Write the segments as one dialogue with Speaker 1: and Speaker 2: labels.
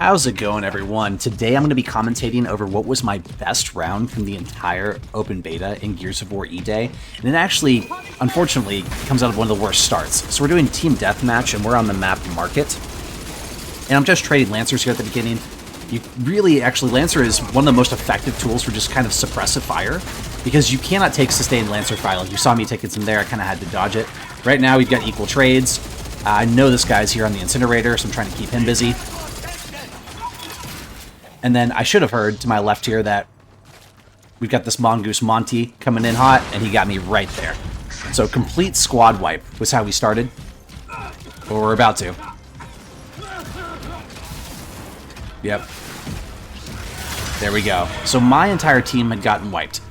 Speaker 1: How's it going, everyone? Today I'm going to be commentating over what was my best round from the entire open beta in Gears of War E-Day, and it actually, unfortunately, comes out of one of the worst starts. So we're doing Team Deathmatch, and we're on the map Market, and I'm just trading Lancers here at the beginning. Lancer is one of the most effective tools for just kind of suppressive fire, because you cannot take sustained Lancer fire. Like you saw me taking some there, I kind of had to dodge it. Right now we've got equal trades. I know this guy's here on the Incinerator, so I'm trying to keep him busy. And then I should have heard to my left here that we've got this Mongoose Monty coming in hot, and he got me right there. So complete squad wipe was how we started. But we're about to. Yep. There we go. So my entire team had gotten wiped.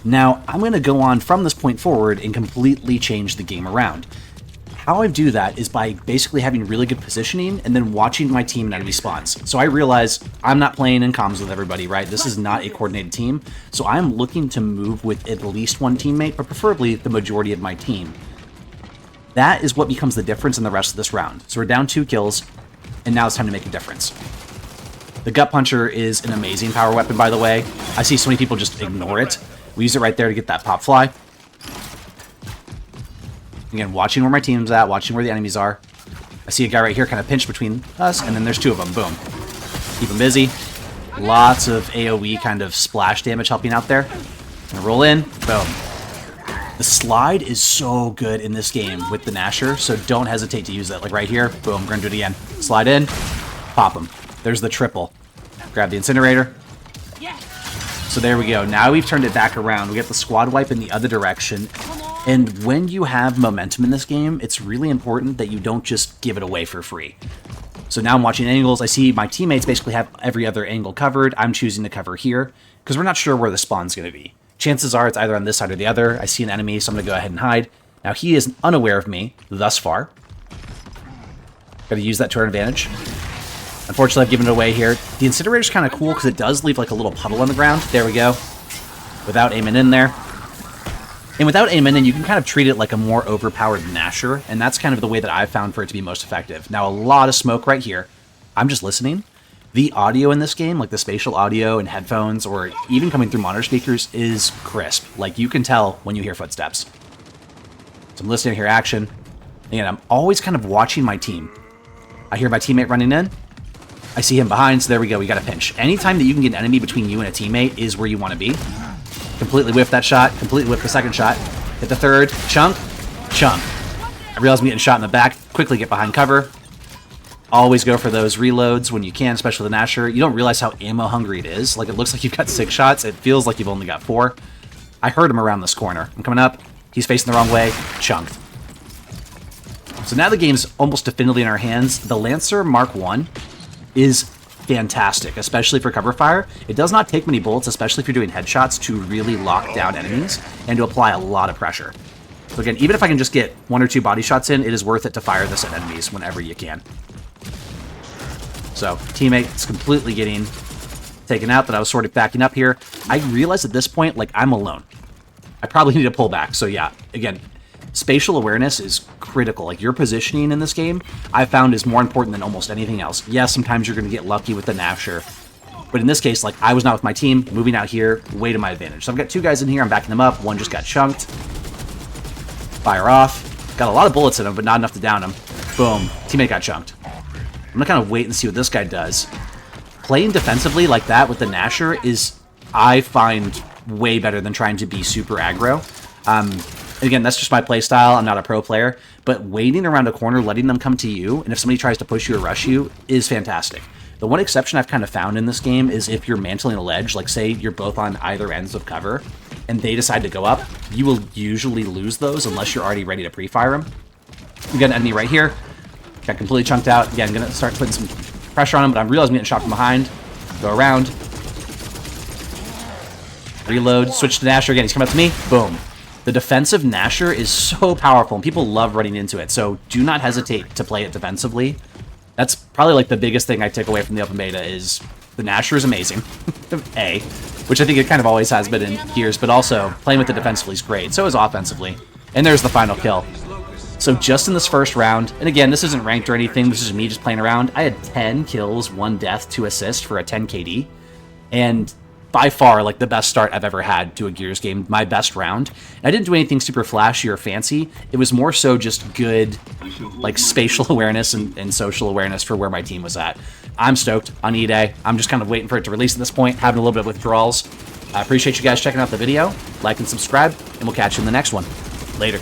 Speaker 1: Now, I'm going to go on from this point forward and completely change the game around. How I do that is by basically having really good positioning and then watching my team and enemy spawns. So I realize I'm not playing in comms with everybody, right? This is not a coordinated team. So I'm looking to move with at least one teammate, but preferably the majority of my team. That is what becomes the difference in the rest of this round. So we're down 2 kills, and now it's time to make a difference. The Gut Puncher is an amazing power weapon, by the way. I see so many people just ignore it. We use it right there to get that pop fly. Again, watching where my team's at, watching where the enemies are. I see a guy right here kind of pinched between us, and then there's 2 of them. Boom. Keep him busy. Lots of AoE kind of splash damage helping out there. Gonna roll in. Boom. The slide is so good in this game with the Nasher, so don't hesitate to use that. Like right here. Boom. We're gonna do it again. Slide in. Pop him. There's the triple. Grab the Incinerator. So there we go. Now we've turned it back around. We get the squad wipe in the other direction. And when you have momentum in this game, it's really important that you don't just give it away for free. So now I'm watching angles. I see my teammates basically have every other angle covered. I'm choosing to cover here because we're not sure where the spawn's going to be. Chances are it's either on this side or the other. I see an enemy, so I'm going to go ahead and hide. Now he is unaware of me thus far. Got to use that to our advantage. Unfortunately, I've given it away here. The Incinerator's kind of cool because it does leave like a little puddle on the ground. There we go. Without aiming in there. And without aiming in, you can kind of treat it like a more overpowered Nasher, and that's kind of the way that I've found for it to be most effective. Now, a lot of smoke right here. I'm just listening. The audio in this game, like the spatial audio and headphones, or even coming through monitor speakers, is crisp. Like, you can tell when you hear footsteps. So I'm listening to hear action. Again, I'm always kind of watching my team. I hear my teammate running in. I see him behind, so there we go. We got a pinch. Anytime that you can get an enemy between you and a teammate is where you want to be. Completely whiff that shot. Completely whiff the second shot. Hit the third. Chunk. Chunk. I realize I'm getting shot in the back. Quickly get behind cover. Always go for those reloads when you can, especially with the Nasher. You don't realize how ammo hungry it is. Like, it looks like you've got 6 shots. It feels like you've only got 4. I heard him around this corner. I'm coming up. He's facing the wrong way. Chunked. So now the game's almost definitively in our hands. The Lancer Mark 1 is fantastic, especially for cover fire. It does not take many bullets, especially if you're doing headshots, to really lock down enemies and to apply a lot of pressure. So again, even if I can just get 1 or 2 body shots in, it is worth it to fire this at enemies whenever you can. So, teammate's completely getting taken out, but I was sort of backing up here. I realized at this point, like, I'm alone. I probably need to pull back. So yeah, again, spatial awareness is critical. Like, your positioning in this game, I've found, is more important than almost anything else. Yes, sometimes you're going to get lucky with the Nasher, but in this case, like, I was not with my team, moving out here, way to my advantage. So I've got 2 guys in here, I'm backing them up, 1 just got chunked. Fire off. Got a lot of bullets in him, but not enough to down him. Boom. Teammate got chunked. I'm going to kind of wait and see what this guy does. Playing defensively like that with the Nasher is, I find, way better than trying to be super aggro. Again, that's just my play style. I'm not a pro player, but waiting around a corner, letting them come to you, and if somebody tries to push you or rush you, is fantastic. The one exception I've kind of found in this game is if you're mantling a ledge, like say you're both on either ends of cover, and they decide to go up, you will usually lose those unless you're already ready to pre-fire them. We got an enemy right here. Got completely chunked out. Again, I'm going to start putting some pressure on him, but I'm realizing I'm getting shot from behind. Go around. Reload. Switch to Nasher again. He's coming up to me. Boom. The defensive Nasher is so powerful, and people love running into it, so do not hesitate to play it defensively. That's probably like the biggest thing I take away from the open beta is the Nasher is amazing, A, which I think it kind of always has been in Gears, but also playing with it defensively is great. So is offensively. And there's the final kill. So just in this first round, and again, this isn't ranked or anything, this is me just playing around, I had 10 kills, 1 death, 2 assists for a 10 KD. And by far, like, the best start I've ever had to a Gears game, my best round. And I didn't do anything super flashy or fancy. It was more so just good, like, spatial awareness and social awareness for where my team was at. I'm stoked on E-Day. I'm just kind of waiting for it to release at this point, having a little bit of withdrawals. I appreciate you guys checking out the video. Like and subscribe, and we'll catch you in the next one. Later.